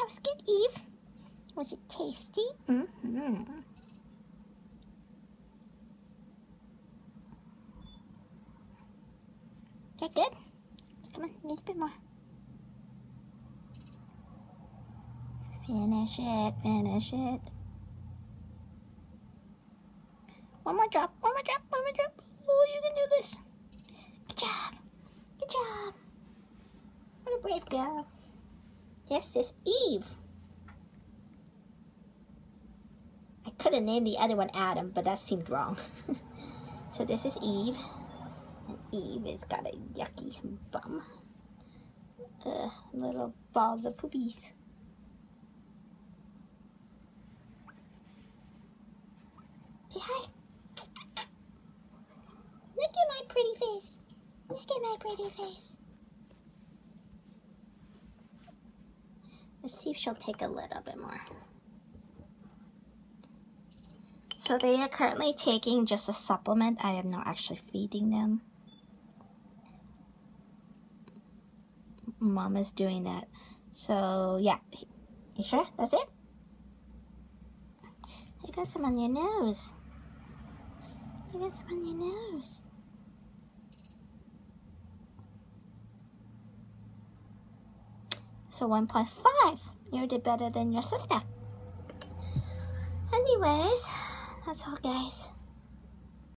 was good, Eve. Was it tasty? Mm-hmm. Is that good? Come on, need a bit more. Finish it, finish it. One more drop, one more drop, one more drop. Oh, you can do this. Good job, good job. What a brave girl. This is Eve. I could have named the other one Adam, but that seemed wrong. So this is Eve. And Eve has got a yucky bum. Little balls of poopies. Say hi. Look at my pretty face. Look at my pretty face. Let's see if she'll take a little bit more. So they are currently taking just a supplement. I am not actually feeding them. Mom is doing that. So yeah, you sure? That's it? I got some on your nose. I got some on your nose. So 1.5. You did better than your sister. Anyways, that's all, guys.